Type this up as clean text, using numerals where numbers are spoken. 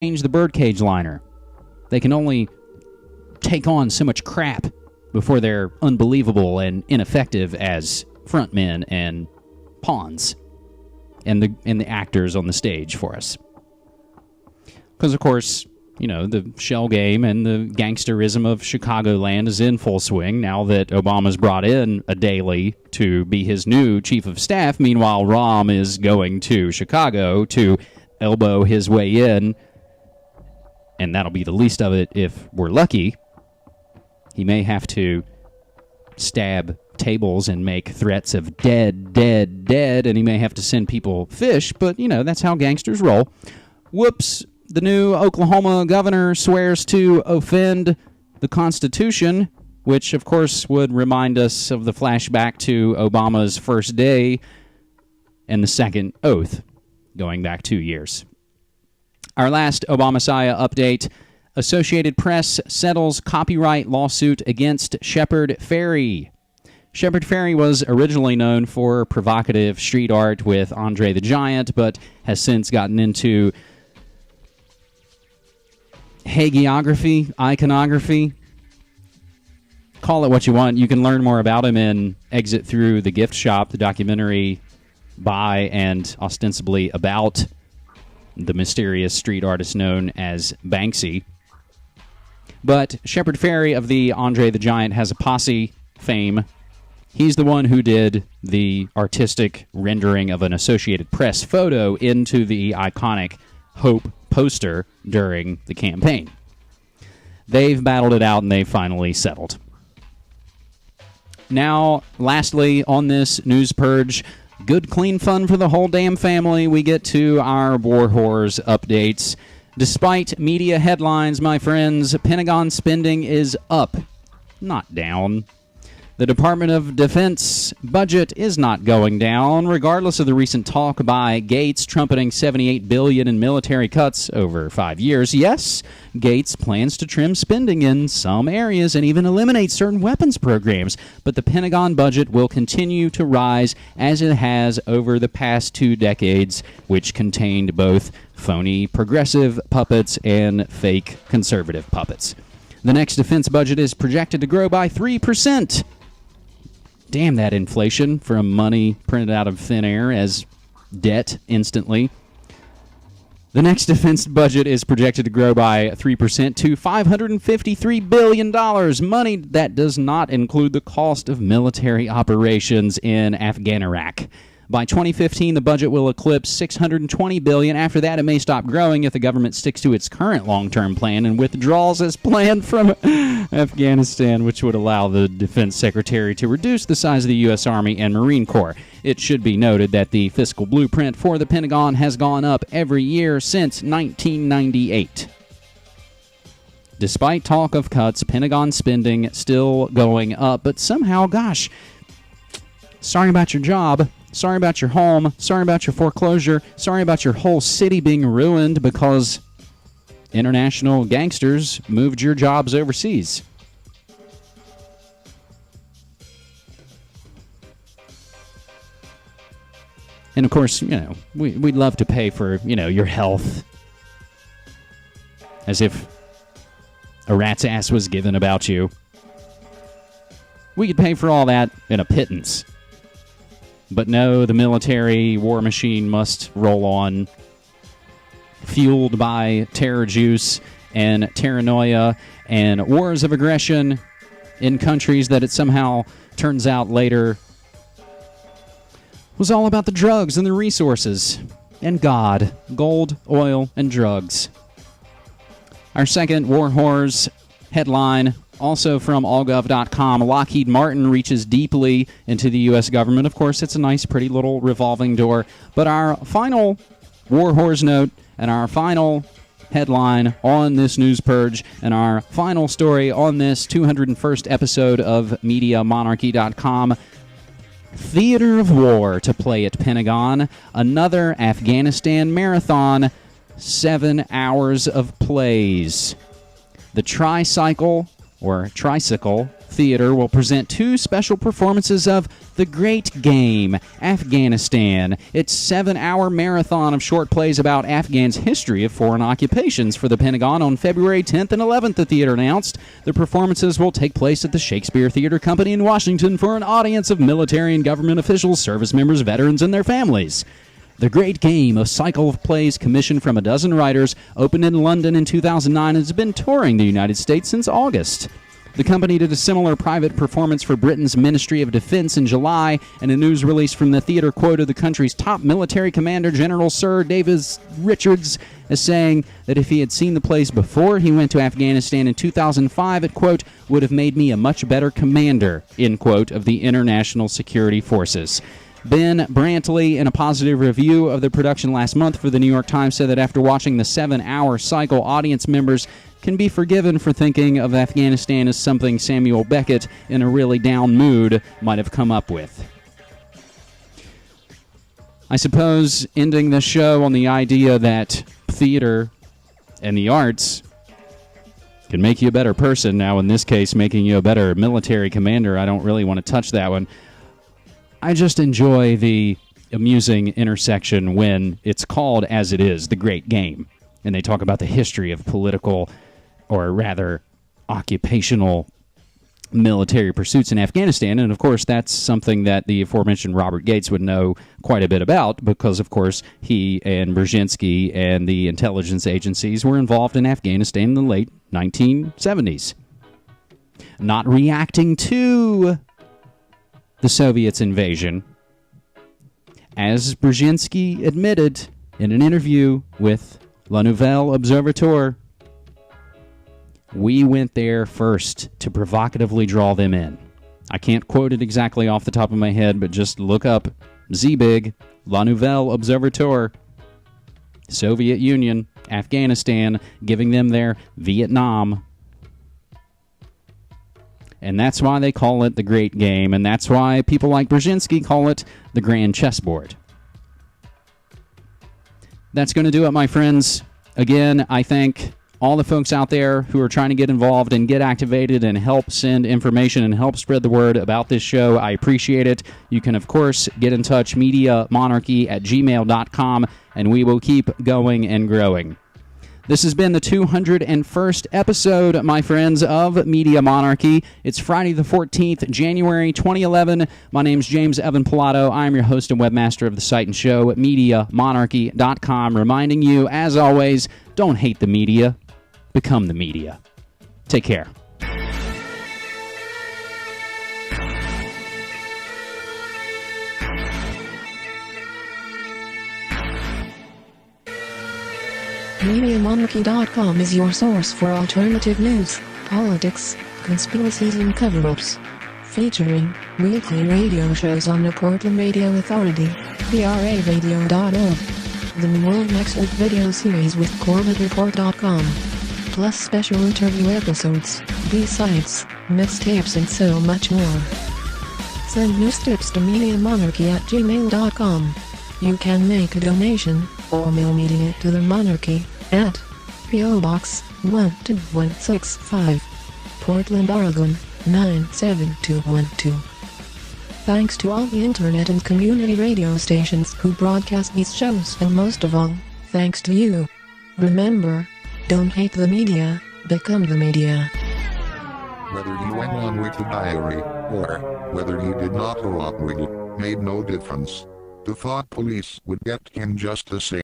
change the birdcage liner. They can only take on so much crap before they're unbelievable and ineffective as frontmen and pawns and the actors on the stage for us. Because, of course, you know, the shell game and the gangsterism of Chicagoland is in full swing now that Obama's brought in a Daley to be his new chief of staff. Meanwhile, Rahm is going to Chicago to elbow his way in, and that'll be the least of it if we're lucky. He may have to stab tables and make threats of dead, dead, dead, and he may have to send people fish, but, you know, that's how gangsters roll. Whoops, the new Oklahoma governor swears to offend the Constitution, which, of course, would remind us of the flashback to Obama's first day and the second oath, going back 2 years. Our last Obama-Messiah update: Associated Press settles copyright lawsuit against Shepard Fairey. Shepard Fairey was originally known for provocative street art with Andre the Giant, but has since gotten into hagiography, iconography. Call it what you want. You can learn more about him in Exit Through the Gift Shop, the documentary by and ostensibly about the mysterious street artist known as Banksy. But Shepard Fairey of the Andre the Giant has a posse fame. He's the one who did the artistic rendering of an Associated Press photo into the iconic Hope poster during the campaign. They've battled it out and they've finally settled. Now, lastly, on this news purge, good clean fun for the whole damn family, we get to our war horrors updates. Despite media headlines, my friends, Pentagon spending is up, not down. The Department of Defense budget is not going down, regardless of the recent talk by Gates trumpeting $78 billion in military cuts over 5 years. Yes, Gates plans to trim spending in some areas and even eliminate certain weapons programs, but the Pentagon budget will continue to rise as it has over the past 2 decades, which contained both phony progressive puppets and fake conservative puppets. The next defense budget is projected to grow by 3%. Damn that inflation from money printed out of thin air as debt instantly. The next defense budget is projected to grow by 3% to $553 billion. Money that does not include the cost of military operations in Afghan-Iraq. By 2015, the budget will eclipse $620 billion. After that, it may stop growing if the government sticks to its current long-term plan and withdraws as planned from Afghanistan, which would allow the defense secretary to reduce the size of the U.S. Army and Marine Corps. It should be noted that the fiscal blueprint for the Pentagon has gone up every year since 1998. Despite talk of cuts, Pentagon spending still going up, but somehow, gosh, sorry about your job. Sorry about your home. Sorry about your foreclosure. Sorry about your whole city being ruined because international gangsters moved your jobs overseas. And of course, you know, we'd love to pay for, you know, your health. As if a rat's ass was given about you. We could pay for all that in a pittance. But no, the military war machine must roll on, fueled by terror juice and paranoia and wars of aggression in countries that it somehow turns out later was all about the drugs and the resources and God, gold, oil, and drugs. Our second War Horrors headline, also from allgov.com, Lockheed Martin reaches deeply into the U.S. government. Of course, it's a nice, pretty little revolving door. But our final War Horrors note and our final headline on this news purge and our final story on this 201st episode of MediaMonarchy.com, theater of war to play at Pentagon, another Afghanistan marathon, 7 hours of plays. The tricycle Theater will present 2 special performances of The Great Game, Afghanistan. Its 7-hour marathon of short plays about Afghans' history of foreign occupations for the Pentagon on February 10th and 11th, the theater announced. The performances will take place at the Shakespeare Theater Company in Washington for an audience of military and government officials, service members, veterans, and their families. The Great Game, a cycle of plays commissioned from a dozen writers, opened in London in 2009 and has been touring the United States since August. The company did a similar private performance for Britain's Ministry of Defense in July, and a news release from the theater quoted the country's top military commander, General Sir David Richards, as saying that if he had seen the plays before he went to Afghanistan in 2005, it, quote, would have made me a much better commander, end quote, of the international security forces. Ben Brantley, in a positive review of the production last month for the New York Times, said that after watching the 7-hour cycle, audience members can be forgiven for thinking of Afghanistan as something Samuel Beckett, in a really down mood, might have come up with. I suppose ending the show on the idea that theater and the arts can make you a better person. Now, in this case, making you a better military commander, I don't really want to touch that one. I just enjoy the amusing intersection when it's called as it is, The Great Game. And they talk about the history of political, or rather occupational, military pursuits in Afghanistan. And, of course, that's something that the aforementioned Robert Gates would know quite a bit about because, of course, he and Brzezinski and the intelligence agencies were involved in Afghanistan in the late 1970s. Not reacting to the Soviets' invasion, as Brzezinski admitted in an interview with La Nouvelle Observateur, we went there first to provocatively draw them in. I can't quote it exactly off the top of my head, but just look up ZBIG, La Nouvelle Observateur, Soviet Union, Afghanistan, giving them their Vietnam. And that's why they call it the Great Game, and that's why people like Brzezinski call it the Grand Chessboard. That's going to do it, my friends. Again, I thank all the folks out there who are trying to get involved and get activated and help send information and help spread the word about this show. I appreciate it. You can, of course, get in touch, mediamonarchy@gmail.com, and we will keep going and growing. This has been the 201st episode, my friends, of Media Monarchy. It's Friday the 14th, January 2011. My name's James Evan Pilato. I'm your host and webmaster of the site and show at MediaMonarchy.com, reminding you, as always, don't hate the media, become the media. Take care. MediaMonarchy.com is your source for alternative news, politics, conspiracies and cover-ups. Featuring weekly radio shows on the Portland Radio Authority, PRAradio.org, the New World Next Week video series with CorbettReport.com, plus special interview episodes, B-sides, mixtapes and so much more. Send news tips to MediaMonarchy@gmail.com. You can make a donation or mail media to the Monarchy at P.O. Box 12165, Portland, Oregon 97212. Thanks to all the internet and community radio stations who broadcast these shows, and most of all, thanks to you. Remember, don't hate the media, become the media. Whether he went on with the diary, or whether he did not go on with it, made no difference. The thought police would get him just the same.